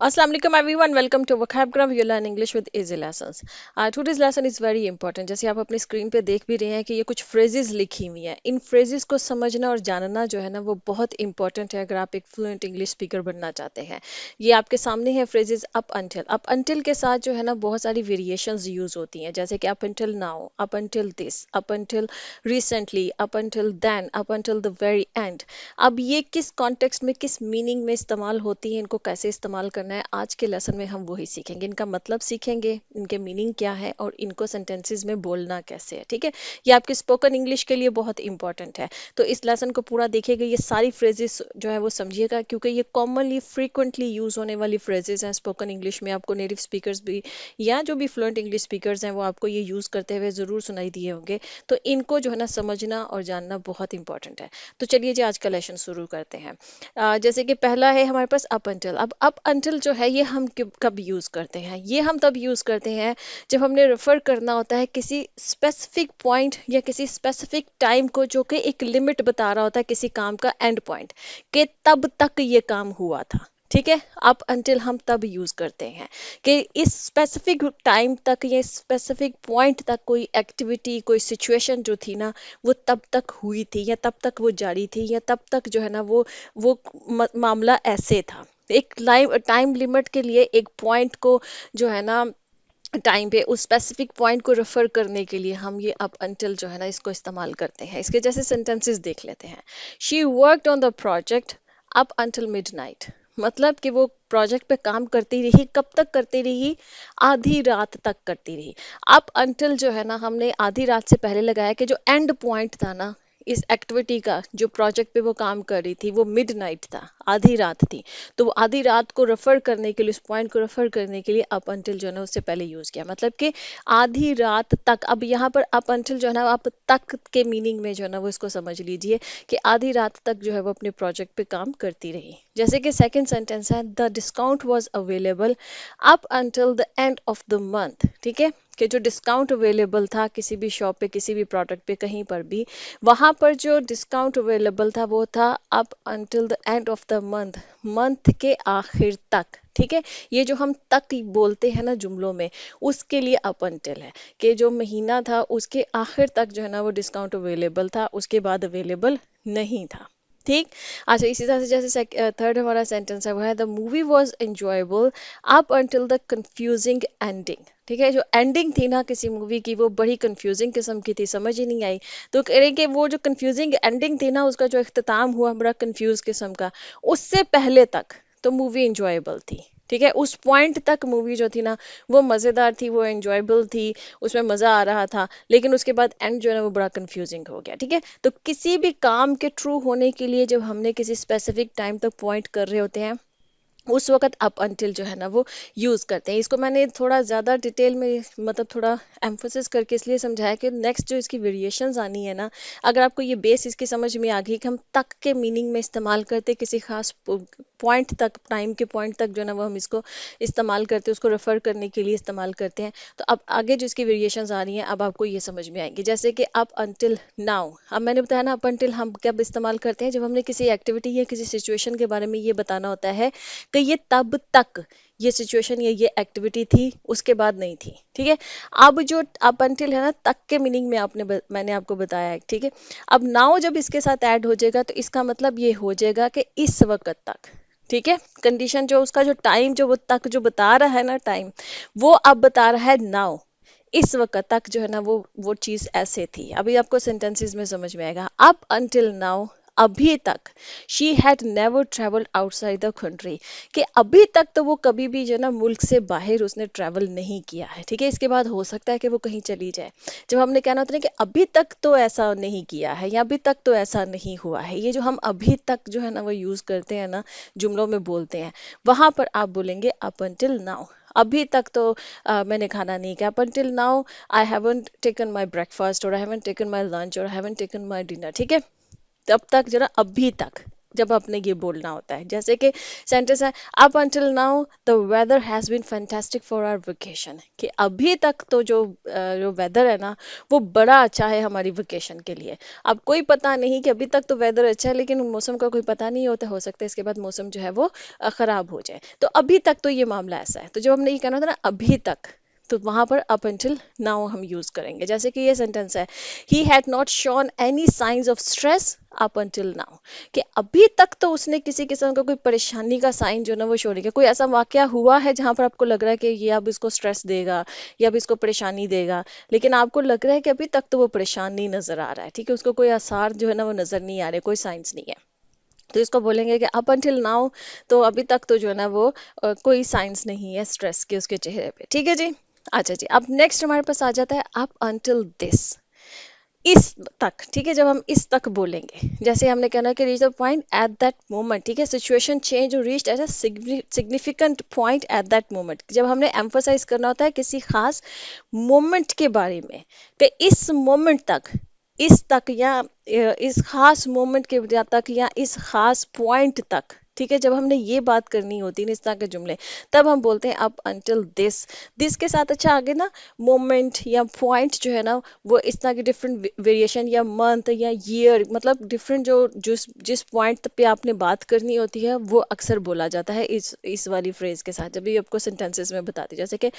Assalamu alaikum everyone, welcome to Vocab you learn English with easy lessons. Today's lesson is very important. जैसे आप अपनी screen पे देख भी रहे हैं कि ये कुछ phrases लिखी हुई हैं। इन phrases को समझना और जानना जो है ना वो बहुत important है अगर आप एक fluent English speaker बनना चाहते हैं। ये आपके सामने है phrases up until के साथ जो है ना बहुत सारी variations use होती हैं जैसे कि up until now, up until this, up until recently, up until then, up until the very end. अब ये किस कॉन्टेक्स्ट में किस मीनिंग में इस्तेमाल होती है, इनको कैसे इस्तेमाल करना है, आज के लेसन में हम वही सीखेंगे। इनका मतलब सीखेंगे, इनके मीनिंग क्या है और इनको सेंटेंसेस में बोलना कैसे है। ठीक है, ये आपके स्पोकन इंग्लिश के लिए बहुत इंपॉर्टेंट है। तो इस लेसन को पूरा देखिएगा, ये सारी फ्रेजेस जो है वो समझिएगा क्योंकि ये कॉमनली फ्रीक्वेंटली यूज होने वाली फ्रेजेस हैं स्पोकन इंग्लिश में। आपको नेटिव स्पीकर्स भी या जो भी फ्लुएंट इंग्लिश स्पीकर्स हैं वो आपको ये यूज करते हुए जरूर सुनाई दिए होंगे। तो इनको जो है ना समझना और जानना बहुत इंपॉर्टेंट है। तो चलिए जी आज का लेसन शुरू करते हैं। जैसे कि पहला है हमारे पास अप अंटिल। अब अप अंटिल जो है ये हम कब यूज करते हैं, ये हम तब यूज करते हैं जब हमने रेफर करना होता है किसी स्पेसिफिक पॉइंट या किसी स्पेसिफिक टाइम को जो कि एक लिमिट बता रहा होता है किसी काम का एंड पॉइंट कि तब तक ये काम हुआ था। ठीक है, अप अंटिल हम तब यूज करते हैं कि इस स्पेसिफिक टाइम तक या स्पेसिफिक पॉइंट तक कोई एक्टिविटी कोई सिचुएशन जो थी ना वो तब तक हुई थी या तब तक वो जारी थी या तब तक जो है ना वो मामला ऐसे था। एक लाइव टाइम लिमिट के लिए एक पॉइंट को जो है ना टाइम पे उस स्पेसिफिक पॉइंट को रेफर करने के लिए हम ये अप अंटिल जो है ना इसको इस्तेमाल करते हैं। इसके जैसे सेंटेंसेस देख लेते हैं। She worked on the project up until midnight. मतलब कि वो प्रोजेक्ट पे काम करती रही, कब तक करती रही? आधी रात तक करती रही। अप अंटिल जो है ना हमने आधी रात से पहले लगाया कि जो एंड पॉइंट था ना इस एक्टिविटी का, जो प्रोजेक्ट पे वो काम कर रही थी वो मिडनाइट था, आधी रात थी। तो वो आधी रात को रेफर करने के लिए, उस पॉइंट को रेफर करने के लिए अप अंटिल जो है ना उससे पहले यूज किया। मतलब कि आधी रात तक। अब यहाँ पर अप अंटिल जो है ना आप तक के मीनिंग में जो है ना वो इसको समझ लीजिए कि आधी रात तक जो है वो अपने प्रोजेक्ट पे काम करती रही। जैसे कि सेकंड सेंटेंस है the discount was available up until the end of the month. ठीक है, कि जो डिस्काउंट अवेलेबल था किसी भी शॉप पे किसी भी प्रोडक्ट पे कहीं पर भी, वहां पर जो डिस्काउंट अवेलेबल था वो था up until the end of the month, month के आखिर तक। ठीक है, ये जो हम तक बोलते हैं ना जुमलों में उसके लिए अप अंटिल है कि जो महीना था उसके आखिर तक जो है ना वो डिस्काउंट अवेलेबल था, उसके बाद अवेलेबल नहीं था। ठीक। अच्छा, इसी तरह से जैसे थर्ड हमारा सेंटेंस है वो है the movie was enjoyable up until the confusing ending. ठीक है, जो एंडिंग थी ना किसी मूवी की वो बड़ी कंफ्यूजिंग किस्म की थी, समझ ही नहीं आई। तो कह रहे हैं कि वो जो कंफ्यूजिंग एंडिंग थी ना उसका जो इख्तिताम हुआ बड़ा कंफ्यूज किस्म का, उससे पहले तक तो मूवी इंजॉयबल थी। ठीक है, उस पॉइंट तक मूवी जो थी ना वो मज़ेदार थी, वो एंजॉयबल थी, उसमें मज़ा आ रहा था। लेकिन उसके बाद एंड जो है ना वो बड़ा कंफ्यूजिंग हो गया। ठीक है, तो किसी भी काम के ट्रू होने के लिए जब हमने किसी स्पेसिफिक टाइम तक पॉइंट कर रहे होते हैं उस वक्त अप अंटिल जो है ना वो यूज करते हैं। इसको मैंने थोड़ा ज्यादा डिटेल में मतलब थोड़ा एम्फोसिस करके इसलिए समझाया कि नेक्स्ट जो इसकी वेरिएशंस आनी है ना, अगर आपको ये बेस इसकी समझ में आ गई कि हम तक के मीनिंग में इस्तेमाल करते हैं किसी खास पॉइंट तक, टाइम के पॉइंट तक जो है ना वो हम इसको इस्तेमाल करते हैं, उसको रेफर करने के लिए इस्तेमाल करते हैं। तो अब आगे जो इसकी वेरिएशंस आ रही हैं अब आपको ये समझ में आएंगी। जैसे कि अप अंटिल नाउ, अब मैंने बताया ना अप अंटिल हम कब इस्तेमाल करते हैं, जब हमने किसी एक्टिविटी या किसी सिचुएशन के बारे में ये बताना होता है कि ये तब तक ये सिचुएशन या ये एक्टिविटी थी, उसके बाद नहीं थी। ठीक है, अब जो अप अंटिल है ना तक के मीनिंग में मैंने आपको बताया है। ठीक है, अब नाउ जब इसके साथ ऐड हो जाएगा तो इसका मतलब ये हो जाएगा कि इस वक्त तक। ठीक है, कंडीशन जो उसका जो टाइम जो वो तक जो बता रहा है ना टाइम, वो अब बता रहा है नाउ, इस वक्त तक जो है ना वो चीज ऐसे थी। अभी आपको सेंटेंसेस में समझ में आएगा। अप अंटिल नाउ, अभी तक, she had never travelled outside the country, कि अभी तक तो वो कभी भी जो है ना मुल्क से बाहर उसने ट्रैवल नहीं किया है। ठीक है, इसके बाद हो सकता है कि वो कहीं चली जाए। जब हमने कहना होता है कि अभी तक तो ऐसा नहीं किया है या अभी तक तो ऐसा नहीं हुआ है, ये जो हम अभी तक जो है ना वो यूज करते हैं ना जुमलों में बोलते हैं, वहां पर आप बोलेंगे अप अंटिल नाउ। अभी तक तो मैंने खाना नहीं खाया। Up until now I haven't taken my breakfast और I haven't taken my lunch और I haven't taken my dinner. ठीक है, तब तक जरा अभी तक। जब आपने ये बोलना होता है। जैसे कि सेंटेंस है, up until now the weather has been fantastic for our vacation, कि अभी तक तो जो वेदर है ना वो बड़ा अच्छा है हमारी वेकेशन के लिए। अब कोई पता नहीं कि अभी तक तो वेदर अच्छा है, लेकिन मौसम का कोई पता नहीं होता, हो सकता है इसके बाद मौसम जो है वो खराब हो जाए। तो अभी तक तो ये मामला ऐसा है। तो जब हमने ये कहना था ना अभी तक, तो वहां पर अप अंटिल नाउ हम यूज करेंगे। जैसे कि ये सेंटेंस है, he had not shown any science of stress up until now, कि अभी तक तो उसने किसी किस्म का कोई परेशानी का साइन जो ना वो शो नहीं किया। कोई ऐसा वाकया हुआ है जहां पर आपको लग रहा है कि ये अब इसको स्ट्रेस देगा या अब इसको परेशानी देगा, लेकिन आपको लग रहा है कि अभी तक तो वो परेशान नहीं नजर आ रहा है, ठीक है, उसको कोई आसार जो है ना वो नजर नहीं आ रहे, कोई साइंस नहीं है। तो इसको बोलेंगे कि अप अंटिल नाउ, तो अभी तक तो जो है ना वो कोई साइंस नहीं है स्ट्रेस के उसके चेहरे पे, ठीक है जी। अच्छा जी, अब नेक्स्ट हमारे पास आ जाता है अप अंटिल दिस, इस तक, ठीक है। जब हम इस तक बोलेंगे, जैसे हमने कहना है कि reach the point at that moment, ठीक है, सिचुएशन चेंज और reach at a significant point at that moment, जब हमने एम्फोसाइज करना होता है किसी खास मोमेंट के बारे में, कि इस मोमेंट तक, इस तक या इस खास मोमेंट के तक या इस खास पॉइंट तक, ठीक है। जब हमने ये बात करनी होती है इस तरह के जुमले, तब हम बोलते हैं अप अंटिल दिस के साथ अच्छा आगे ना मोमेंट या पॉइंट जो है ना वो इस तरह की डिफरेंट वेरिएशन या मंथ या ईयर, मतलब डिफरेंट जो जिस पॉइंट पे आपने बात करनी होती है वो अक्सर बोला जाता है इस वाली फ्रेज के साथ। जब भी आपको सेंटेंसेस में बताती, जैसे कि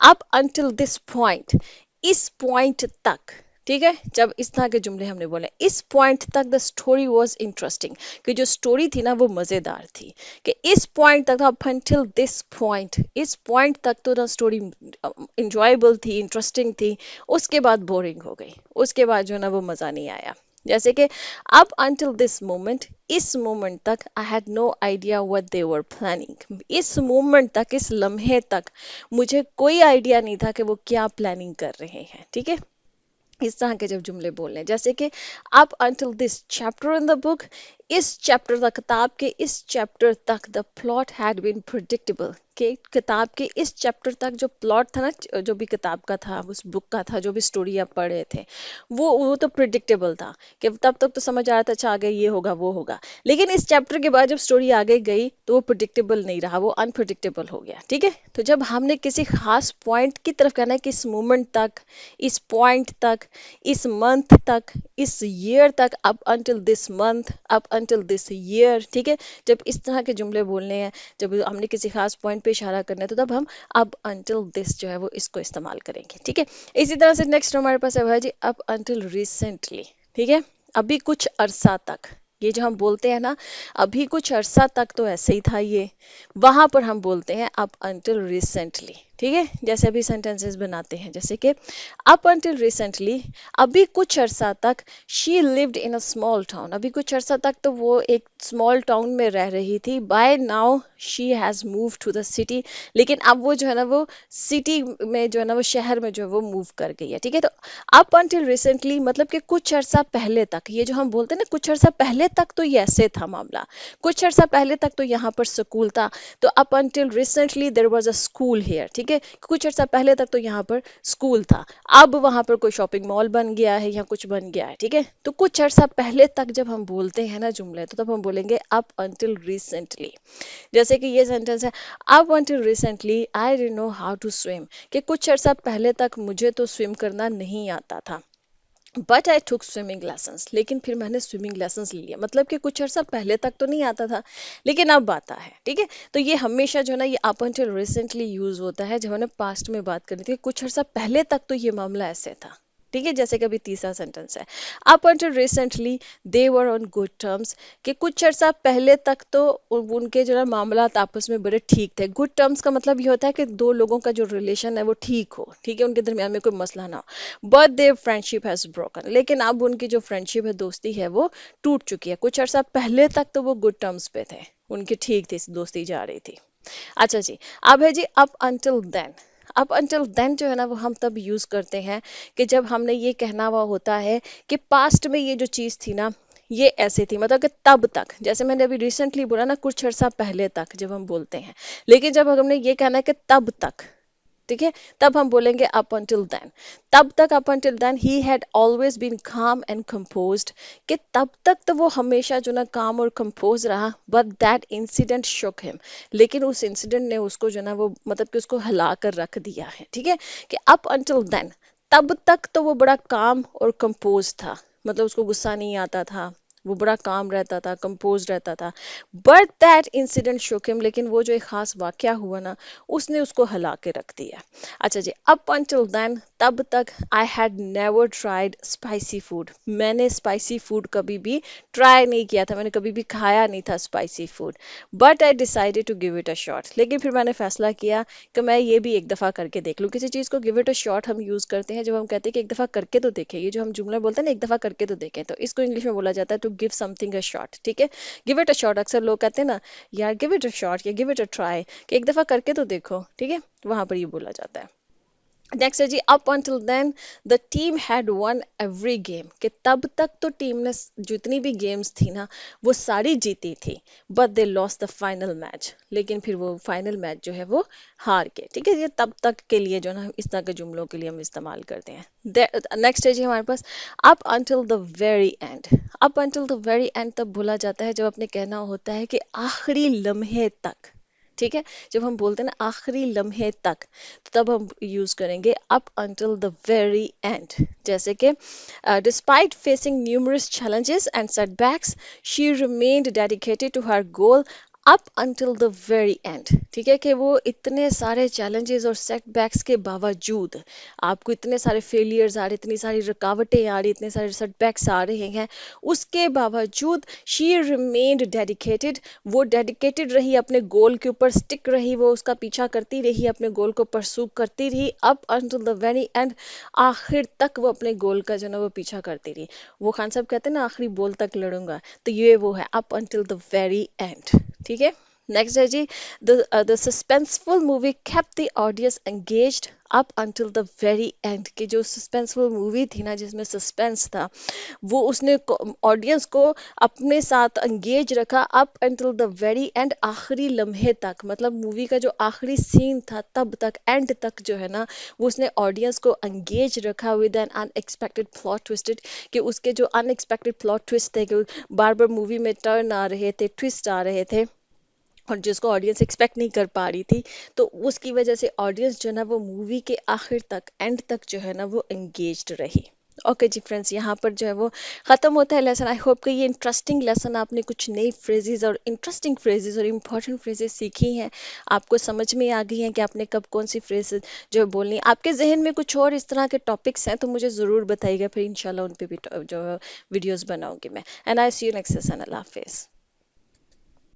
अप अंटिल दिस पॉइंट, इस पॉइंट तक, ठीक है। जब इस तरह के जुमले हमने बोले, इस पॉइंट तक द स्टोरी वाज इंटरेस्टिंग, कि जो स्टोरी थी ना वो मजेदार थी, कि इस पॉइंट तक, अप अंटिल दिस पॉइंट, इस पॉइंट तक तो ना स्टोरी इंजॉयबल थी, इंटरेस्टिंग थी, उसके बाद बोरिंग हो गई, उसके बाद जो है ना वो मजा नहीं आया। जैसे कि अप अंटिल दिस मोमेंट, इस मोमेंट तक I had no idea what they were planning, इस मोमेंट तक, इस लम्हे तक मुझे कोई आइडिया नहीं था कि वो क्या प्लानिंग कर रहे हैं, ठीक है। इस तरह के जब जुमले बोलने, जैसे कि up until this chapter in the book, इस चैप्टर तक, किताब के इस चैप्टर तक, the plot had been predictable, कि किताब के इस चैप्टर तक जो प्लॉट था ना, जो भी किताब का था, उस बुक का था, जो भी स्टोरी आप पढ़ रहे थे, वो तो प्रिडिक्टेबल था, कि तब तक तो समझ आ रहा था अच्छा आगे ये होगा वो होगा, लेकिन इस चैप्टर के बाद जब स्टोरी आगे गई तो वो प्रिडिक्टेबल नहीं रहा, वो अनप्रिडिक्टेबल हो गया, ठीक है। तो जब हमने किसी खास पॉइंट की तरफ कहना है कि इस मोमेंट तक, इस पॉइंट तक, इस मंथ तक, इस ईयर तक, up until this month, up until this year, ठीक है। जब इस तरह के जुमले बोलने हैं, जब हमने किसी खास पॉइंट पे इशारा करना है, तो तब हम अप अंटिल दिस जो है वो इसको इस्तेमाल करेंगे, ठीक है। इसी तरह से नेक्स्ट हमारे पास है भाई जी अप अंटिल रिसेंटली, ठीक है, अभी कुछ अरसा तक, ये जो हम बोलते हैं ना अभी कुछ अरसा तक, तो ऐसे ही था ये, वहां पर हम बोलते हैं अप अंटिल रिसेंटली, ठीक है। जैसे अभी सेंटेंसेस बनाते हैं, जैसे कि अप अंटिल रिसेंटली, अभी कुछ अरसा तक, she lived in a small town, अभी कुछ अरसा तक तो वो एक स्मॉल टाउन में रह रही थी, by now she has move to the city, लेकिन अब वो जो है ना वो सिटी में जो है ना वो शहर में जो है वो मूव कर गई है, ठीक है। तो अप अंटिल रिसेंटली मतलब कि कुछ अरसा पहले तक, ये जो हम बोलते हैं ना कुछ अरसा पहले तक, तो ये ऐसे था मामला, कुछ अरसा पहले तक तो यहाँ पर स्कूल था, तो up until recently there was a school here, ठीक है। कुछ अर्सा पहले तक तो यहाँ पर स्कूल था, अब वहां पर कोई शॉपिंग मॉल बन गया है या कुछ बन गया है, ठीक है। तो कुछ अर्सा पहले तक जब हम बोलते हैं ना जुमले, तो तब हम बोलेंगे अप अंटिल रिसेंटली। जैसे कि ये सेंटेंस है, up until recently I didn't know how to swim, कि कुछ अर्सा पहले तक मुझे तो स्विम करना नहीं आता था, but I took swimming lessons, लेकिन फिर मैंने स्विमिंग लेसन्स ले लिया, मतलब कि कुछ अर्सा पहले तक तो नहीं आता था लेकिन अब आता है, ठीक है। तो ये हमेशा जो है ना ये अप अंटिल रिसेंटली यूज होता है जब हमने पास्ट में बात करनी थी, कुछ अर्सा पहले तक तो ये मामला ऐसे था, ठीक है। जैसे कि अभी तीसरा सेंटेंस है, up until recently they were on good terms, कि कुछ अर्सा पहले तक तो उनके जो है मामलात आपस में बड़े ठीक थे। गुड टर्म्स का मतलब ये होता है कि दो लोगों का जो रिलेशन है वो ठीक हो, ठीक है, उनके दरमियान में कोई मसला ना हो, but their friendship has broken, लेकिन अब उनकी जो फ्रेंडशिप है, दोस्ती है, वो टूट चुकी है। कुछ अर्सा पहले तक तो वो गुड टर्म्स पे थे, उनकी ठीक थी, दोस्ती जा रही थी। अच्छा जी, अब है जी up until then. Up until then जो है ना वो हम तब यूज करते हैं कि जब हमने ये कहना हुआ होता है कि पास्ट में ये जो चीज थी ना ये ऐसे थी, मतलब कि तब तक, जैसे मैंने अभी रिसेंटली बोला ना कुछ अर्सा पहले तक जब हम बोलते हैं, लेकिन जब हमने ये कहना है कि तब तक, ठीक है, तब हम बोलेंगे अप until then। तब तक up until then he had always been calm and composed, कि तब तक तो वो हमेशा जो ना काम और कंपोज रहा, but that incident shook him। लेकिन उस इंसिडेंट ने उसको जो ना वो मतलब कि उसको हिला कर रख दिया है, ठीक है, कि अप until then तब तक तो वो बड़ा काम और कंपोज था, मतलब उसको गुस्सा नहीं आता था, वो बड़ा काम रहता था, कंपोज रहता था। बट दैट इंसिडेंट शोक हिम, लेकिन वो जो एक खास वाकया हुआ ना, उसने उसको हिला के रख दिया। अच्छा जी, अप अंटिल देन तब तक I had never tried spicy food, मैंने स्पाइसी फूड कभी भी ट्राई नहीं किया था, मैंने कभी भी खाया नहीं था spicy food. But I decided to give it a shot, लेकिन फिर मैंने फैसला किया कि मैं ये भी एक दफ़ा करके देख लूँ। किसी चीज़ को गिव इट अ शॉट हम यूज़ करते हैं जब हम कहते हैं कि एक दफ़ा करके तो देखें, ये जो हम जुमला बोलते हैं ना एक दफ़ा करके तो देखें, तो इसको इंग्लिश में बोला जाता है to give something a shot, ठीक है। गिव इट अ शॉट, अक्सर लोग कहते हैं ना यार गिव इट अ शॉट या गिव इट अ ट्राई, कि एक दफ़ा करके तो देखो, ठीक है, वहां पर ये बोला जाता है। नेक्स्ट है जी, up until then the team had won every game, कि तब तक तो टीम ने जितनी भी गेम्स थी ना वो सारी जीती थी। But they lost the final match, लेकिन फिर वो फाइनल मैच जो है वो हार के, ठीक है। ये तब तक के लिए जो ना इस तरह के जुमलों के लिए हम इस्तेमाल करते हैं। नेक्स्ट है जी हमारे पास up until the very end. Up until the very end तब बोला जाता है जब आपने कहना होता है कि आखिरी लम्हे तक, ठीक है। जब हम बोलते हैं ना आखिरी लम्हे तक, तब हम यूज करेंगे up until the very end। जैसे कि despite facing numerous challenges and setbacks, she remained dedicated to her goal up until the very end। ठीक है, कि वो इतने सारे चैलेंजेस और सेटबैक्स के बावजूद, आपको इतने सारे फेलियर्स आ रहे, इतनी सारी रुकावटें आ रही, इतने सारे सेटबैक्स आ रहे हैं, उसके बावजूद शी रिमेन्ड डेडिकेटेड, वो डेडिकेटेड रही, अपने गोल के ऊपर स्टिक रही, वो उसका पीछा करती रही, अपने गोल को परसू करती रही up until the very and. आखिर तक वो अपने गोल का जो ना वो पीछा करती रही। वो खान साहब कहते हैं ना आखिरी बोल तक लड़ूंगा, तो ये वो है up until the very end, ठीक है। नेक्स्ट है जी, the suspenseful movie kept the audience engaged up until the very end, कि जो सस्पेंसफुल मूवी थी ना जिसमें सस्पेंस था, वो उसने ऑडियंस को अपने साथ एंगेज रखा up until the very and, आखिरी लम्हे तक, मतलब मूवी का जो आखिरी सीन था तब तक, एंड तक जो है ना वो उसने ऑडियंस को एंगेज रखा with N unexpected plot twisted, कि उसके जो अनएक्सपेक्टेड प्लॉट ट्विस्ट थे, कि बार बार मूवी में टर्न आ रहे थे, ट्विस्ट आ रहे थे, और जिसको ऑडियंस एक्सपेक्ट नहीं कर पा रही थी, तो उसकी वजह से ऑडियंस जो है ना वो मूवी के आखिर तक, एंड तक जो है ना वो एंगेज्ड रही। ओके जी फ्रेंड्स, यहाँ पर जो है वो ख़त्म होता है लेसन। आई होप कि ये इंटरेस्टिंग लेसन, आपने कुछ नई फ्रेजेस और इंटरेस्टिंग फ्रेजेस और इंपॉर्टेंट फ्रेजेस सीखी हैं, आपको समझ में आ गई हैं कि आपने कब कौन सी फ्रेजेस जो है बोलनी है। आपके जहन में कुछ और इस तरह के टॉपिक्स हैं तो मुझे ज़रूर बताइएगा, फिर इंशाल्लाह उन पे भी जो वीडियोज़ बनाऊंगी मैं। And I see you next session. अल्लाह हाफिज़।